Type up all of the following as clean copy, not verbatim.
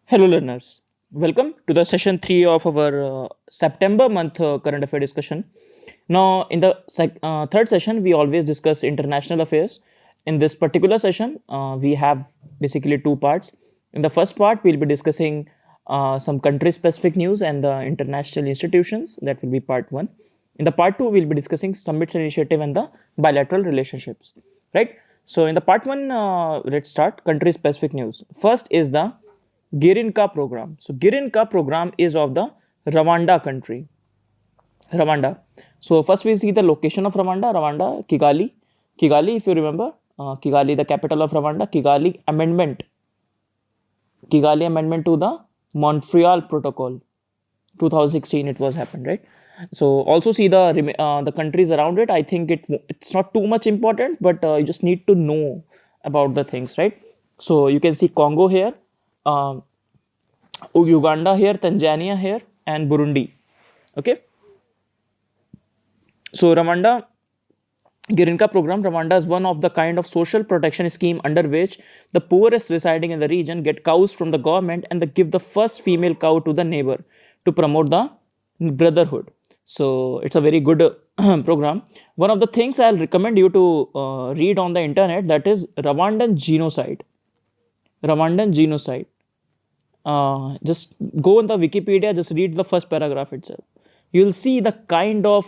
Hello, learners. Welcome to the session 3 of our September month current affair discussion. Now, in the third session, we always discuss international affairs. In this particular session, we have basically two parts. In the first part, we'll be discussing some country specific news and the international institutions. That will be part 1. In the part 2, we'll be discussing summits initiative and the bilateral relationships. Right? So, in the part 1, let's start country specific news. First is the Girinka program. So Girinka program is of the Rwanda country. Rwanda. So first we see the location of Rwanda. Rwanda, Kigali. Kigali, if you remember, Kigali, the capital of Rwanda. Kigali Amendment. Kigali Amendment to the Montreal Protocol. 2016 it was happened, right? So also see the countries around it. I think it's not too much important, but you just need to know about the things, right? So you can see Congo here, Uganda here, Tanzania here, and Burundi. Okay. So Rwanda Girinka program. Rwanda is one of the kind of social protection scheme under which the poorest residing in the region get cows from the government and they give the first female cow to the neighbor to promote the brotherhood. So it's a very good program. One of the things I'll recommend you to read on the internet, that is Rwandan genocide. Rwandan genocide. Just go on the Wikipedia, just read the first paragraph itself. You'll see the kind of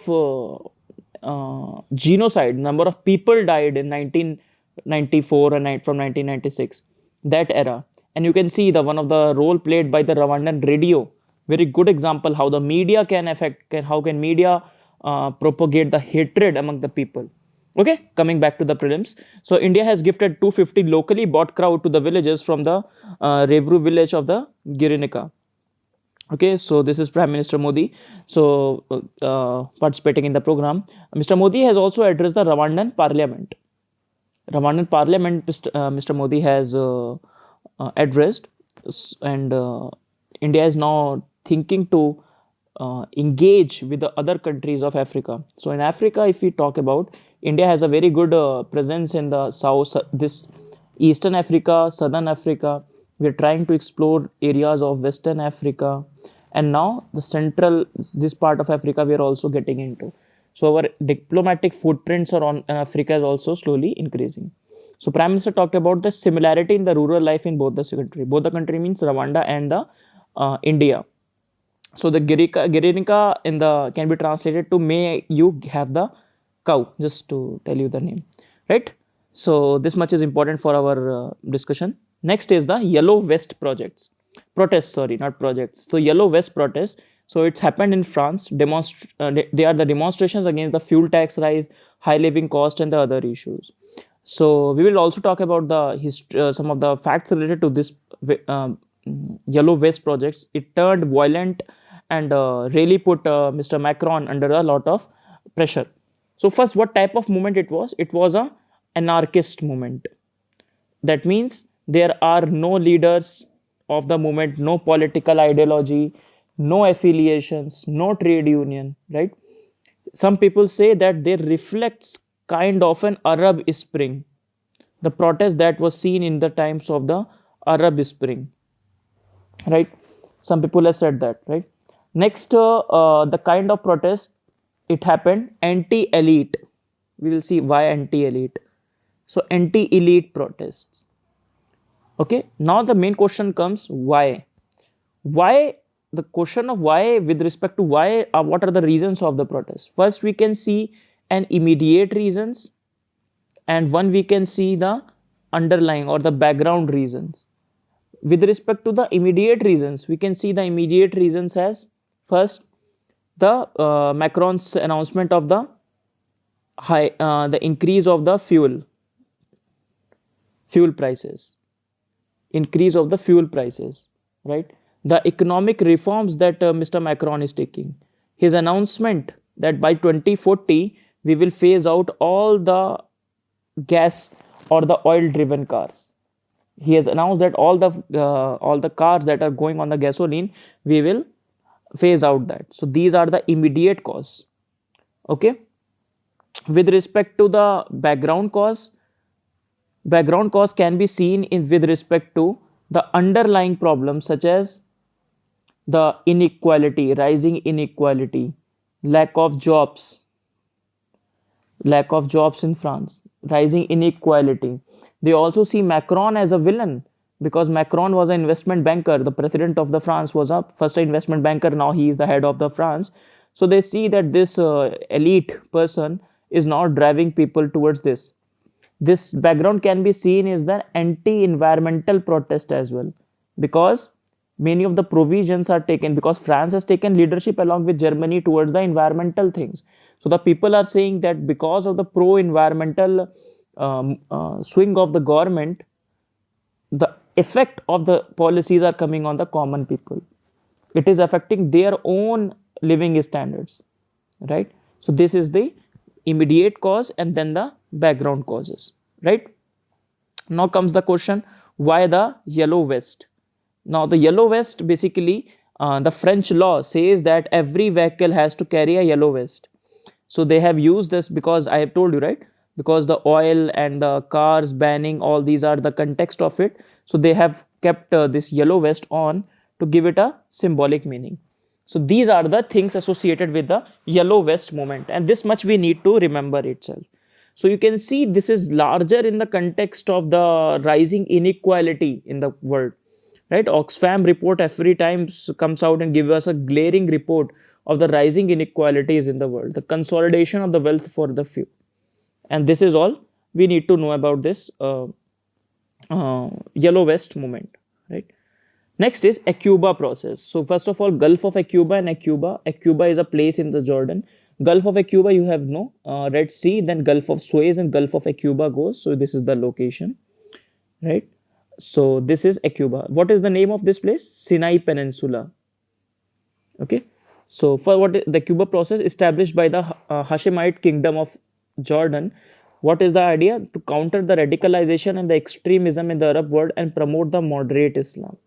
genocide, number of people died in 1994 and from 1996, that era. And you can see the one of the role played by the Rwandan radio. Very good example how the media can how can media propagate the hatred among the people. Okay, coming back to the prelims. So India has gifted 250 locally bought cow to the villages from the Revru village of the Girinika. Okay, so this is Prime Minister Modi. So participating in the program, Mr. Modi has also addressed the Rwandan Parliament. Rwandan Parliament, Mr. Modi has addressed, and India is now thinking to engage with the other countries of Africa. So in Africa, if we talk about, India has a very good presence in the south, this Eastern Africa, Southern Africa. We are trying to explore areas of Western Africa, and now the central, this part of Africa we are also getting into. So our diplomatic footprints are on Africa is also slowly increasing. So Prime Minister talked about the similarity in the rural life in both the country. Both the country means Rwanda and the India. So the Girinka in the can be translated to may you have the cow, just to tell you the name, right? So this much is important for our discussion. Next is the Yellow Vest protests, sorry, not projects. So Yellow Vest protests. So it's happened in France. They are the demonstrations against the fuel tax rise, high living cost, and the other issues. So we will also talk about the some of the facts related to this Yellow Vest projects. It turned violent and really put Mr. Macron under a lot of pressure. So first, what type of movement it was? It was a anarchist movement. That means there are no leaders of the movement, no political ideology, no affiliations, no trade union, right? Some people say that they reflects kind of an Arab Spring, the protest that was seen in the times of the Arab Spring, right? Some people have said that, right? Next, the kind of protest, it happened anti-elite. We will see why anti-elite. So anti-elite protests. Okay, now the main question comes, why? Why, the question of why with respect to why, what are the reasons of the protest? First, we can see an immediate reasons, and one we can see the underlying or the background reasons. With respect to the immediate reasons, we can see the immediate reasons as first, the Macron's announcement of the the increase of the fuel prices, increase of the fuel prices, right? The economic reforms that Mr. Macron is taking, his announcement that by 2040 we will phase out all the gas or the oil driven cars. He has announced that all the cars that are going on the gasoline, we will phase out that. So these are the immediate cause. Okay, with respect to the background cause, Background cause can be seen in with respect to the underlying problems such as the inequality, rising inequality, lack of jobs, lack of jobs in France, rising inequality. They also see Macron as a villain because Macron was an investment banker. The president of the France was a first investment banker. Now he is the head of the France. So they see that this elite person is now driving people towards this. This background can be seen is the anti-environmental protest as well, because many of the provisions are taken because France has taken leadership along with Germany towards the environmental things. So the people are saying that because of the pro-environmental swing of the government, the effect of the policies are coming on the common people. It is affecting their own living standards, right? So this is the immediate cause and then the background causes, right? Now comes the question, why the yellow vest? Now the yellow vest basically, the French law says that every vehicle has to carry a yellow vest. So they have used this because I have told you, right? Because the oil and the cars banning, all these are the context of it. So they have kept this yellow vest on to give it a symbolic meaning. So these are the things associated with the yellow vest movement, and this much we need to remember itself. So you can see this is larger in the context of the rising inequality in the world, right? Oxfam report every time comes out and gives us a glaring report of the rising inequalities in the world, the consolidation of the wealth for the few. And this is all we need to know about this yellow vest movement, right? Next is Aqaba process. So first of all, Gulf of Aqaba and Aqaba. Aqaba is a place in the Jordan. Gulf of Aqaba, you have no Red Sea, then Gulf of Suez and Gulf of Aqaba goes. So this is the location, right? So this is Aqaba. What is the name of this place? Sinai Peninsula. Okay. So for what the Aqaba process established by the Hashemite kingdom of Jordan. What is the idea? To counter the radicalization and the extremism in the Arab world and promote the moderate Islam.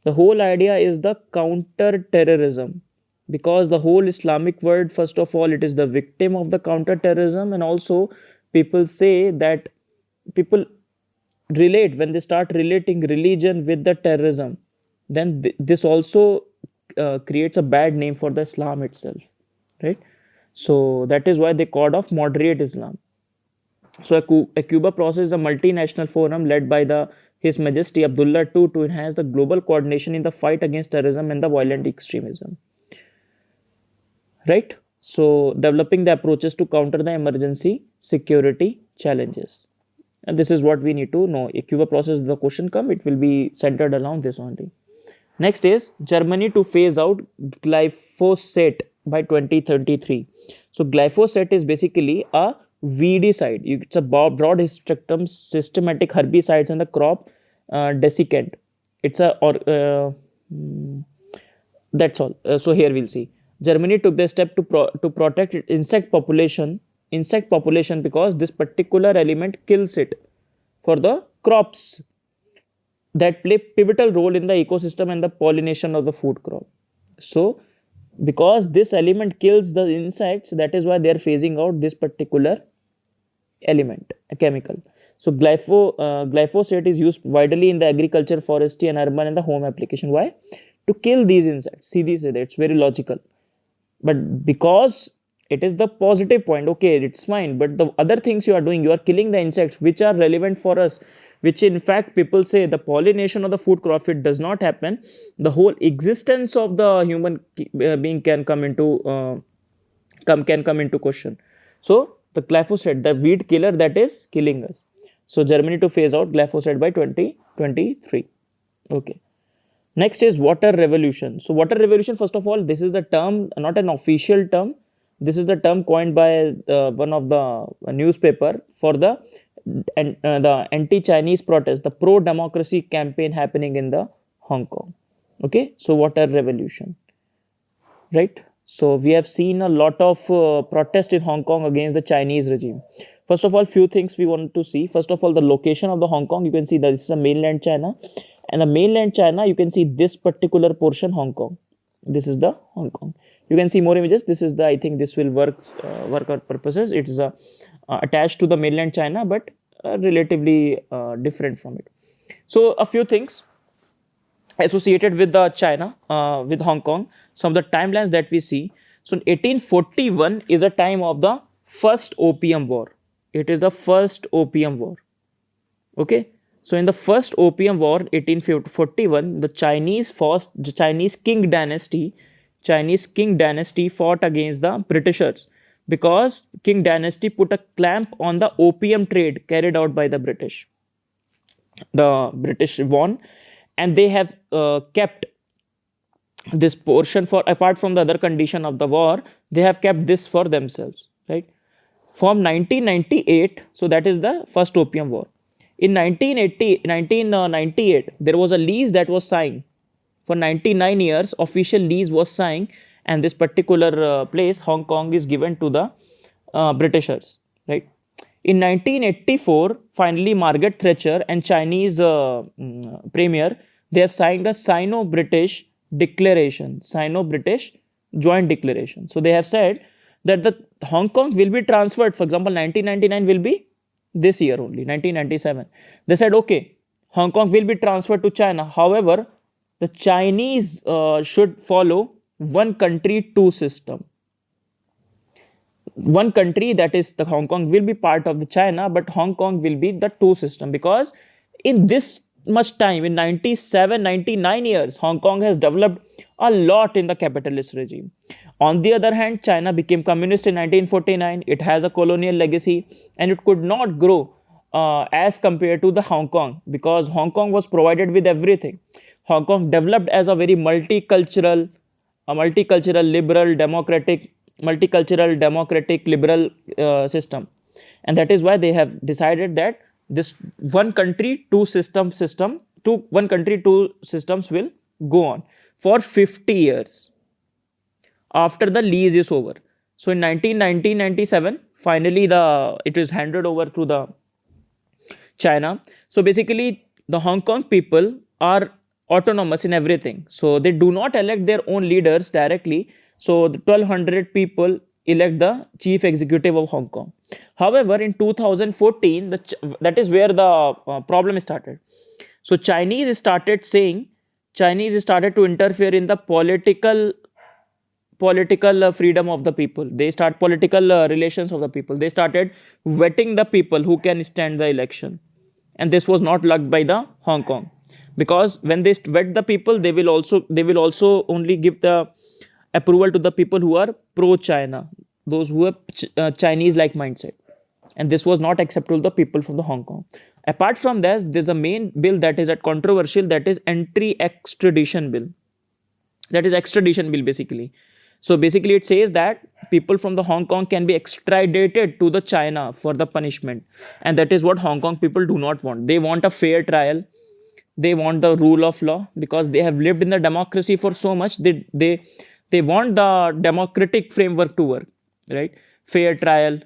The whole idea is the counter terrorism, because the whole Islamic world, first of all, it is the victim of the counter terrorism, and also people say that people relate when they start relating religion with the terrorism, then this also creates a bad name for the Islam itself, right? So that is why they called of moderate Islam. So Aqaba process is a multinational forum led by the His Majesty Abdullah II to enhance the global coordination in the fight against terrorism and the violent extremism. Right? So developing the approaches to counter the emergency security challenges. And this is what we need to know. Aqaba process, the question come, it will be centered around this only. Next is Germany to phase out glyphosate by 2033. So glyphosate is basically a weedicide. It's a broad spectrum systematic herbicides and the crop desiccant. It's a that's all. So here we'll see. Germany took the step to protect insect population because this particular element kills it for the crops that play pivotal role in the ecosystem and the pollination of the food crop. So because this element kills the insects, that is why they are phasing out this particular element, a chemical. So glyphosate is used widely in the agriculture, forestry and urban and the home application. Why? To kill these insects. See this, it's very logical. But because it is the positive point, okay, it's fine. But the other things you are doing, you are killing the insects which are relevant for us, which in fact people say the pollination of the food crop, it does not happen, the whole existence of the human being can come into question. So the glyphosate, the weed killer that is killing us. So Germany to phase out glyphosate by 2023. Okay. Next is water revolution. So water revolution, first of all, this is the term, not an official term. This is the term coined by one of the newspaper for the anti-Chinese protest, the pro-democracy campaign happening in the Hong Kong. Okay, so water revolution, right? So we have seen a lot of protest in Hong Kong against the Chinese regime. First of all, few things we want to see. First of all, the location of the Hong Kong. You can see that this is a mainland China, and the mainland China, you can see this particular portion, Hong Kong. This is the Hong Kong. You can see more images. This is the, I think this will work our purposes. It is attached to the mainland China, but relatively different from it. So a few things associated with the China, with Hong Kong, some of the timelines that we see. So 1841 is a time of the first Opium War. It is the first Opium War. Okay. So in the first Opium War, 1841, the Chinese King dynasty fought against the Britishers because King dynasty put a clamp on the opium trade carried out by the British. The British won, and they have kept this portion for, apart from the other condition of the war, they have kept this for themselves, right? From 1998, so that is the first Opium War. In 1998, there was a lease that was signed for 99 years. Official lease was signed, and this particular place, Hong Kong, is given to the Britishers, right? In 1984, finally, Margaret Thatcher and Chinese premier, they have signed a Sino-British declaration, Sino-British joint declaration. So they have said that the Hong Kong will be transferred. For example, 1999 will be this year only, 1997. They said, okay, Hong Kong will be transferred to China. However, the Chinese should follow one country, two system. One country, that is the Hong Kong, will be part of the China, but Hong Kong will be the two system, because in this much time, in 97, 99 years, Hong Kong has developed a lot in the capitalist regime. On the other hand, China became communist in 1949. It has a colonial legacy, and it could not grow as compared to the Hong Kong, because Hong Kong was provided with everything. Hong Kong developed as a very multicultural, liberal, liberal system, and that is why they have decided that this one country, two systems will go on for 50 years after the lease is over. So in 1997, finally it is handed over to the China. So basically, the Hong Kong people are autonomous in everything. So they do not elect their own leaders directly. So the 1200 people elect the chief executive of Hong Kong. However, in 2014, that is where the problem started. So Chinese started to interfere in the political freedom of the people. They start political relations of the people. They started vetting the people who can stand the election, and this was not liked by the Hong Kong, because when they vet the people, they will also only give the approval to the people who are pro-China, those who have Chinese-like mindset, and this was not acceptable to the people from the Hong Kong. Apart from that, there's a main bill that is controversial, that is anti-extradition bill. That is extradition bill basically. So basically it says that people from the Hong Kong can be extradited to the China for the punishment, and that is what Hong Kong people do not want. They want a fair trial. They want the rule of law, because they have lived in the democracy for so much. They want the democratic framework to work, right? Fair trial,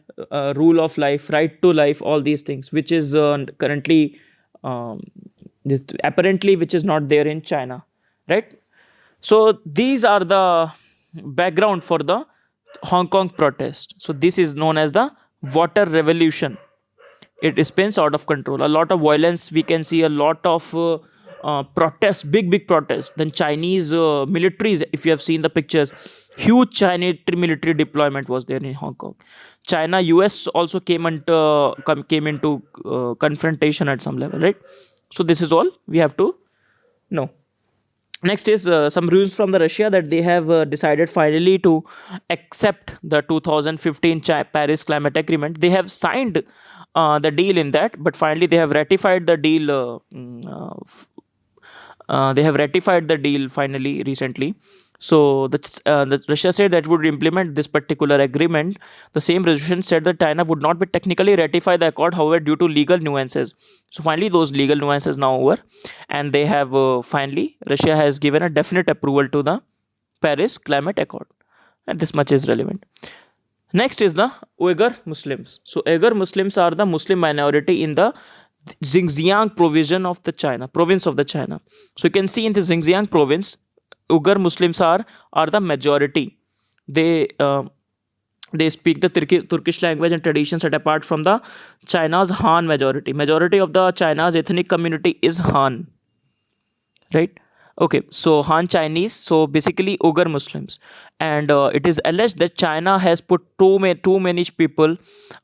rule of life, right to life, all these things, which is currently apparently which is not there in China, right? So these are the background for the Hong Kong protest. So this is known as the water revolution. It spins out of control. A lot of violence, we can see a lot of protests, big protests. Then Chinese militaries, if you have seen the pictures, huge Chinese military deployment was there in Hong Kong. China, US also came into confrontation at some level, right? So this is all we have to know. Next is some rules from the Russia, that they have decided finally to accept the 2015 Paris Climate Agreement. They have signed the deal in that, but finally they have ratified the deal. They have ratified the deal finally recently. So the Russia said that would implement this particular agreement. The same resolution said that China would not be technically ratify the accord, however, due to legal nuances. So finally, those legal nuances now over, and they have finally Russia has given a definite approval to the Paris Climate Accord, and this much is relevant. Next is the Uyghur Muslims. So Uyghur Muslims are the Muslim minority in the Xinjiang province of the China. So you can see in the Xinjiang province, Uyghur Muslims are the majority. They They speak the Turkish language and traditions set apart from the China's Han majority. Majority of the China's ethnic community is Han, right? Okay, so Han Chinese, so basically Uyghur Muslims, and it is alleged that China has put too many people,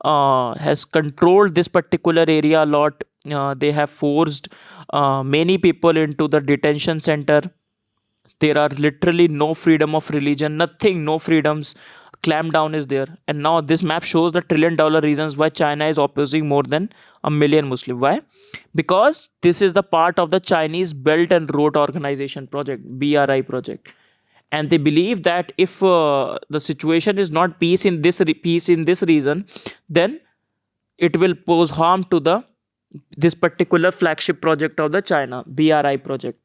has controlled this particular area a lot. They have forced many people into the detention center. There are literally no freedom of religion, nothing, no freedoms. Clampdown is there, and now this map shows the $1 trillion reasons why China is opposing more than a million Muslim. Why? Because this is the part of the Chinese Belt and Road Organization project, BRI project, and they believe that if the situation is not peace in this region, then it will pose harm to the this particular flagship project of the China BRI project,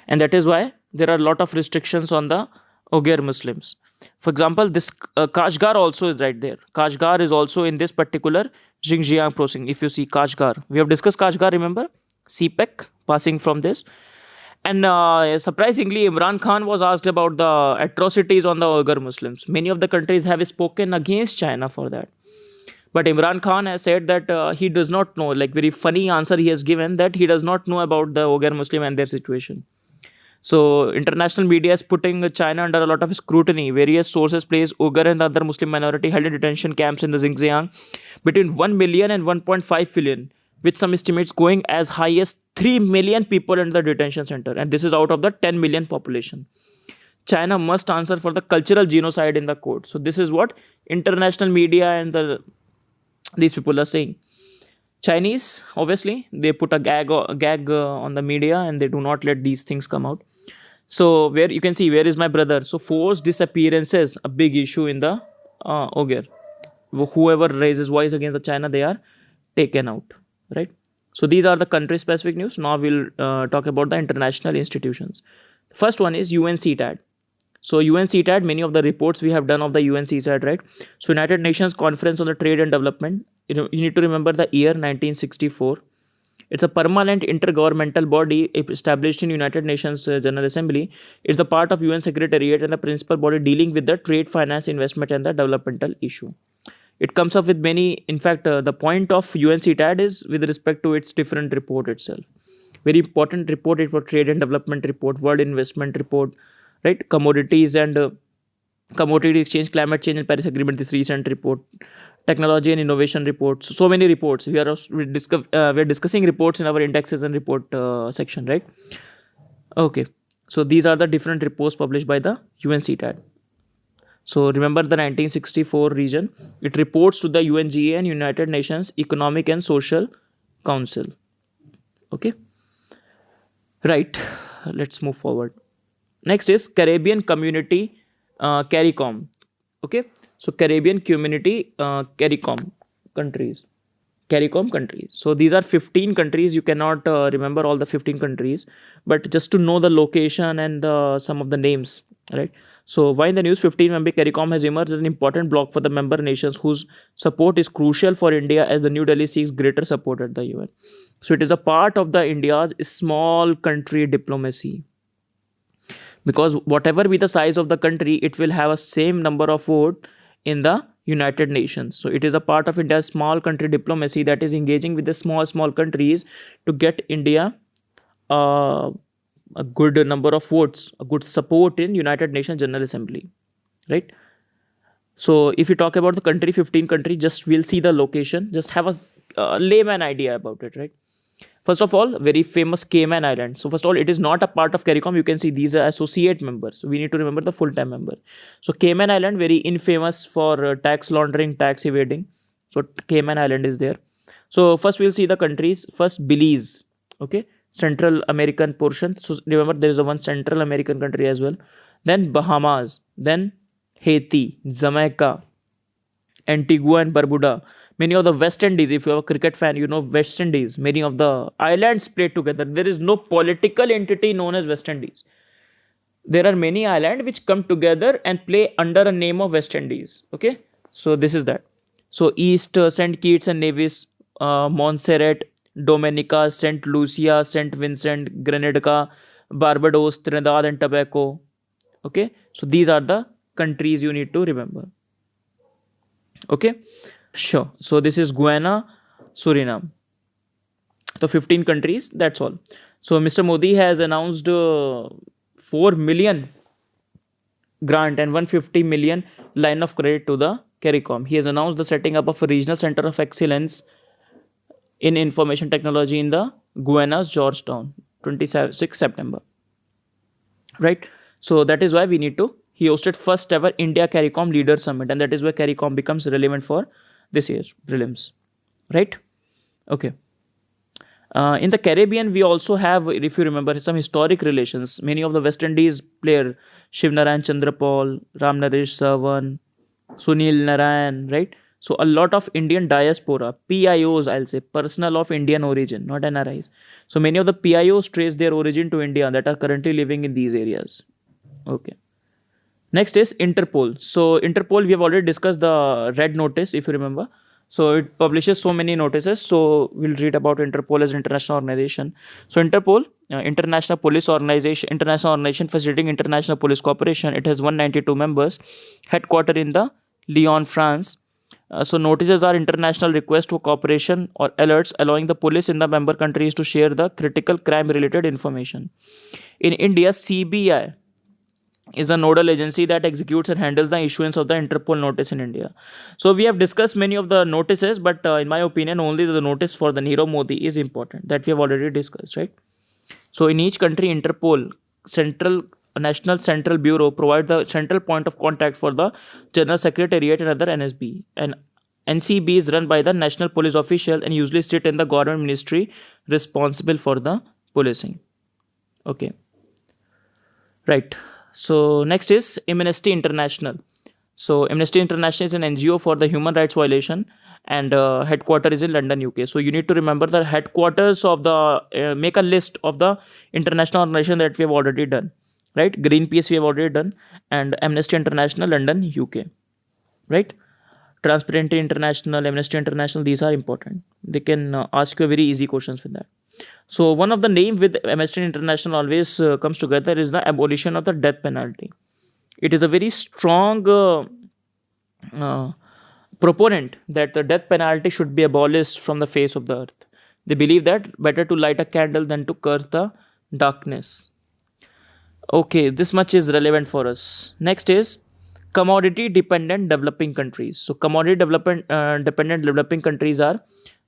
and that is why there are a lot of restrictions on the Uyghur Muslims. For example, this Kashgar also is right there. Kashgar is also in this particular Xinjiang proceeding. If you see Kashgar, we have discussed Kashgar, remember? CPEC passing from this. And surprisingly, Imran Khan was asked about the atrocities on the Uyghur Muslims. Many of the countries have spoken against China for that. But Imran Khan has said that he does not know, like very funny answer he has given, that he does not know about the Uyghur Muslim and their situation. So international media is putting China under a lot of scrutiny. Various sources place Uyghur and the other Muslim minority held in detention camps in the Xinjiang between 1 million and 1.5 billion, with some estimates going as high as 3 million people in the detention center. And this is out of the 10 million population. China must answer for the cultural genocide in the court. So this is what international media and these people are saying. Chinese, obviously, they put a gag on the media and they do not let these things come out. So where you can see, where is my brother? So forced disappearances, a big issue in the Uyghur. Whoever raises voice against the China, they are taken out, right? So these are the country specific news. Now we'll talk about the international institutions. First one is UNCTAD. So UNCTAD, many of the reports we have done of the UNCTAD, right? So United Nations Conference on the Trade and Development. You need to remember the year 1964. It's a permanent intergovernmental body established in United Nations General Assembly. It's the part of UN Secretariat and the principal body dealing with the trade, finance, investment, and the developmental issue. It comes up with many. In fact, the point of UNCTAD is with respect to its different report itself. Very important report. It was trade and development report, world investment report, right? Commodities and commodity exchange, climate change, and Paris Agreement. This recent report, technology and innovation reports. So many reports. We are discussing reports in our indexes and report section, right? Okay. So these are the different reports published by the UNCTAD. So remember the 1964 region. It reports to the UNGA and United Nations Economic and Social Council. Okay. Right. Let's move forward. Next is Caribbean Community CARICOM. Okay. So Caribbean Community CARICOM countries. CARICOM countries. So these are 15 countries. You cannot remember all the 15 countries, but just to know the location and some of the names, right? So why in the news 15 member CARICOM has emerged as an important bloc for the member nations whose support is crucial for India as the New Delhi seeks greater support at the UN. So it is a part of the India's small country diplomacy. Because whatever be the size of the country, it will have a same number of vote in the United Nations. So it is a part of India's small country diplomacy that is engaging with the small countries to get India a good number of votes, a good support in United Nations General Assembly, right? So if you talk about the country, 15 country, just we'll see the location, just have a layman idea about it, right? First of all, very famous Cayman Island. So first of all, it is not a part of CARICOM. You can see these are associate members. So we need to remember the full-time member. So Cayman Island, very infamous for tax laundering, tax evading. So Cayman Island is there. So first we'll see the countries. First, Belize. Okay. Central American portion. So remember there is a one Central American country as well. Then Bahamas. Then Haiti, Jamaica, Antigua and Barbuda. Many of the West Indies, if you're a cricket fan, you know West Indies. Many of the islands play together. There is no political entity known as West Indies. There are many islands which come together and play under a name of West Indies. Okay, so this is that. So East, St. Kitts and Nevis, Montserrat, Dominica, St. Lucia, St. Vincent, Grenada, Barbados, Trinidad and Tobago. Okay, so these are the countries you need to remember. Okay, sure. So this is Guyana, Suriname. So 15 countries, that's all. So Mr. Modi has announced 4 million grant and 150 million line of credit to the CARICOM. He has announced the setting up of a regional center of excellence in information technology in the Guyana's Georgetown, 26 September. Right? So that is why we need to. He hosted first ever India CARICOM Leader Summit, and that is why CARICOM becomes relevant for this year's prelims. Right? Okay. In the Caribbean, we also have, if you remember, some historic relations. Many of the West Indies player, Shivnarayan Chandrapal, Ram Naresh Savan, Sunil Narayan, right? So a lot of Indian diaspora, PIOs, I'll say, personal of Indian origin, not NRIs. So many of the PIOs trace their origin to India that are currently living in these areas. Okay. Next is Interpol. So Interpol, we have already discussed the red notice, if you remember. So it publishes so many notices. So we'll read about Interpol as an international organization. So Interpol, international police organization, international organization facilitating international police cooperation. It has 192 members, headquartered in the Lyon, France. So notices are international requests for cooperation or alerts allowing the police in the member countries to share the critical crime related information. In India, CBI is the nodal agency that executes and handles the issuance of the Interpol notice in India. So we have discussed many of the notices, but in my opinion, only the notice for the Nirav Modi is important, that we have already discussed, right? So in each country, Interpol, Central National Central Bureau, provide the central point of contact for the General Secretariat and other NSB. And NCB is run by the National Police Official and usually sit in the government ministry responsible for the policing. Okay. Right. So next is Amnesty International. So Amnesty International is an NGO for the human rights violation, and headquarters is in London, UK. So you need to remember the headquarters of the make a list of the international organization that we have already done. Right, Greenpeace we have already done, and Amnesty International, London, UK. Right, Transparency International, Amnesty International. These are important. They can ask you a very easy questions with that. So one of the name with Amnesty International always comes together is the abolition of the death penalty. It is a very strong uh, proponent that the death penalty should be abolished from the face of the earth. They believe that better to light a candle than to curse the darkness. Okay, this much is relevant for us. Next is commodity dependent developing countries. So commodity development dependent developing countries are,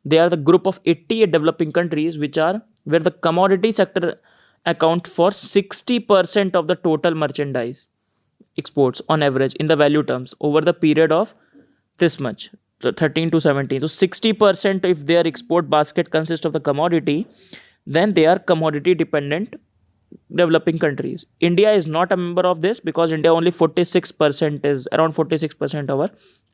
they are the group of 88 developing countries which are where the commodity sector account for 60% of the total merchandise exports on average in the value terms over the period of this much, 13 to 17. So 60% if their export basket consists of the commodity, then they are commodity dependent developing countries. India is not a member of this because India only 46% is around 46% of our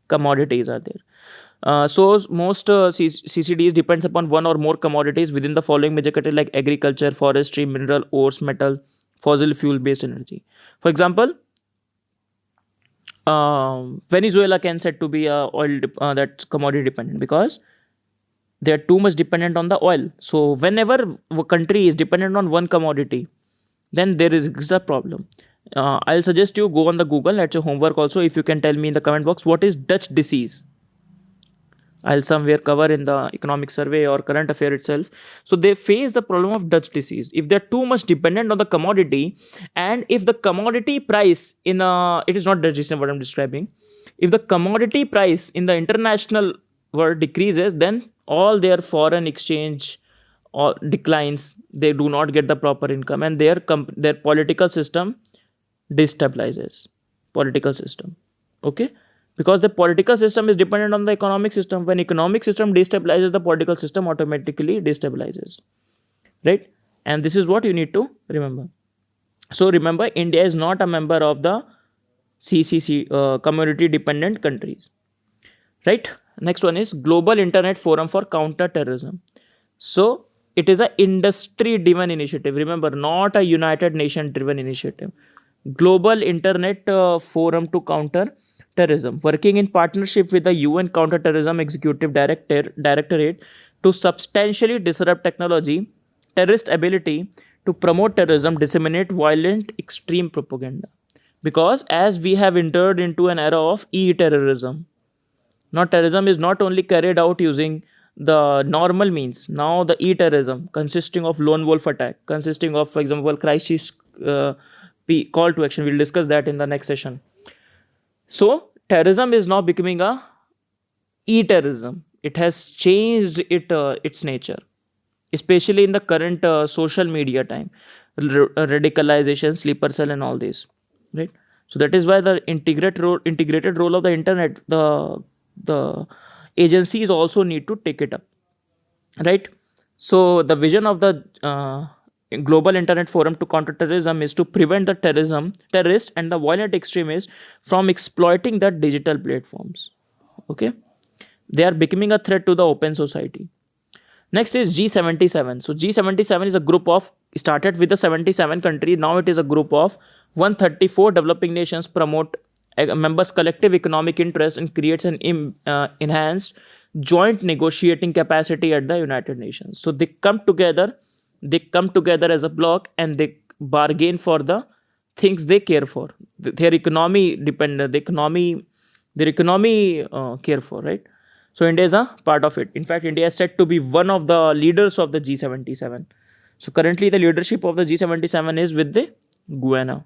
commodities are there. So most CCDs depends upon one or more commodities within the following major categories like agriculture, forestry, mineral, ores, metal, fossil fuel based energy. For example, Venezuela can said to be oil that's commodity dependent because they are too much dependent on the oil. So whenever a country is dependent on one commodity, then there is a problem. I'll suggest you go on the Google. That's your homework also. If you can tell me in the comment box what is Dutch disease. I'll somewhere cover in the economic survey or current affair itself. So they face the problem of Dutch disease. If they're too much dependent on the commodity, and if the commodity price in it is not Dutch disease what I'm describing. If the commodity price in the international world decreases, then all their foreign exchange or declines. They do not get the proper income, and their political system destabilizes. Political system. Okay, because the political system is dependent on the economic system. When economic system destabilizes, the political system automatically destabilizes, right? And this is what you need to remember. So remember, India is not a member of the CCC, community dependent countries, right? Next one is Global Internet Forum for Counter Terrorism. So it is a industry driven initiative, remember, not a United Nation driven initiative. Global Internet Forum to Counter Terrorism, working in partnership with the UN Counterterrorism Executive Directorate to substantially disrupt technology, terrorist ability to promote terrorism, disseminate violent extreme propaganda. Because as we have entered into an era of e-terrorism, Now terrorism is not only carried out using the normal means. Now the e-terrorism, consisting of lone wolf attack, consisting of, for example, Christchurch call to action. We'll discuss that in the next session. So terrorism is now becoming a e-terrorism. It has changed its nature, especially in the current social media time, radicalization, sleeper cell, and all this, right? So that is why the integrated role of the internet, the agencies also need to take it up, right? So the vision of the global internet forum to counter terrorism is to prevent the terrorists and the violent extremists from exploiting the digital platforms. Okay, they are becoming a threat to the open society. Next is G77. So G77 is a group of, started with the 77 countries. Now it is a group of 134 developing nations, promote members' collective economic interest and creates an enhanced joint negotiating capacity at the United Nations. So they come together as a bloc, and they bargain for the things they care for. Their economy dependent, their economy care for, right? So India is a part of it. In fact, India is said to be one of the leaders of the G77. So currently the leadership of the G77 is with the Guyana.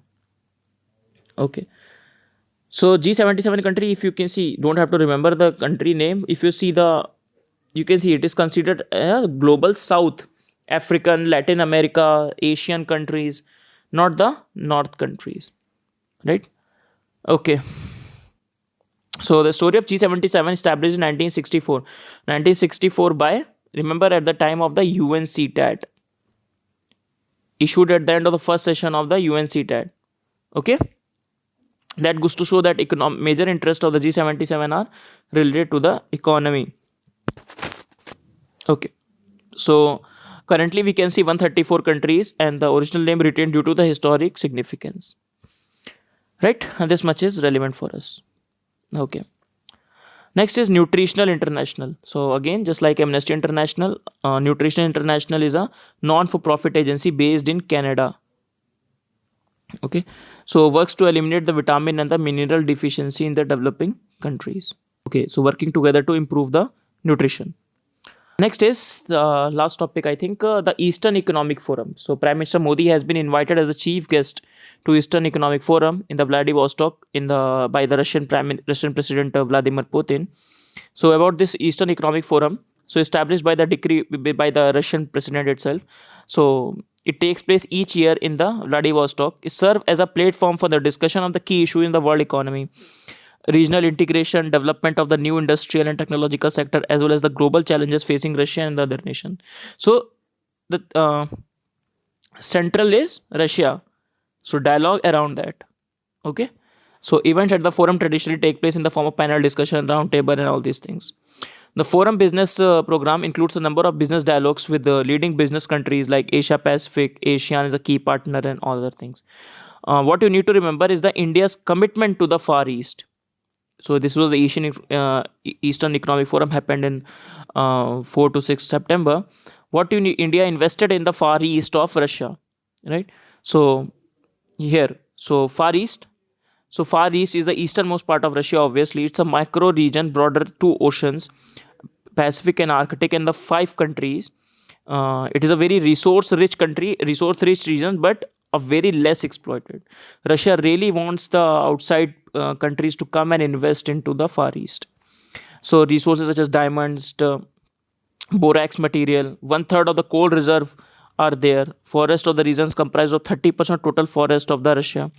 Okay. So G77 country, if you can see, don't have to remember the country name. If you see you can see it is considered a global south, African, Latin America, Asian countries, not the North countries, right? Okay. So the story of G77 established in 1964. 1964 by, remember, at the time of the UNCTAD, issued at the end of the first session of the UNCTAD. Okay. That goes to show that major interest of the G77 are related to the economy. Okay. So currently we can see 134 countries, and the original name retained due to the historic significance. Right? And this much is relevant for us. Okay. Next is Nutritional International. So again, just like Amnesty International, Nutritional International is a non-for-profit agency based in Canada. Okay. So works to eliminate the vitamin and the mineral deficiency in the developing countries. Okay. So working together to improve the nutrition. Next is the last topic, I think, the Eastern Economic Forum. So Prime Minister Modi has been invited as a chief guest to Eastern Economic Forum in the Vladivostok by the Russian President Vladimir Putin. So about this Eastern Economic Forum, so established by the decree by the Russian president itself. So it takes place each year in the Vladivostok. It serves as a platform for the discussion of the key issue in the world economy, regional integration, development of the new industrial and technological sector, as well as the global challenges facing Russia and the other nation. So the central is Russia. So dialogue around that. Okay. So events at the forum traditionally take place in the form of panel discussion, round table, and all these things. The forum business program includes a number of business dialogues with the leading business countries like Asia Pacific. ASEAN is a key partner, and all other things. What you need to remember is the India's commitment to the Far East. So this was the Eastern Economic Forum, happened in 4 to 6 September. What India invested in the Far East of Russia, right? So here, so Far East. So Far East is the easternmost part of Russia. Obviously, it's a micro region, broader 2 oceans, Pacific and Arctic, and the 5 countries. It is a very resource-rich region, but a very less exploited. Russia really wants the outside countries to come and invest into the Far East. So resources such as diamonds, borax material, 1/3 of the coal reserve are there. Forest of the regions comprise of 30% total forest of the Russia.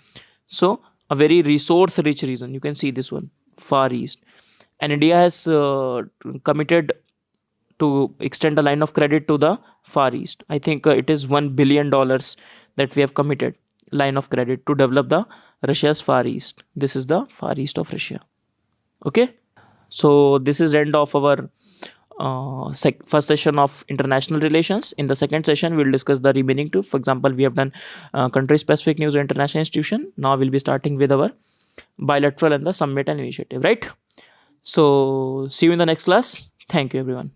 So a very resource-rich region. You can see this one, Far East. And India has committed to extend a line of credit to the Far East. I think it is $1 billion that we have committed, line of credit, to develop the Russia's Far East. This is the Far East of Russia. Okay. So this is end of our first session of international relations. In the second session, we'll discuss the remaining 2. For example, we have done country specific news and international institution. Now we'll be starting with our bilateral and the summit and initiative, right? So see you in the next class. Thank you, everyone.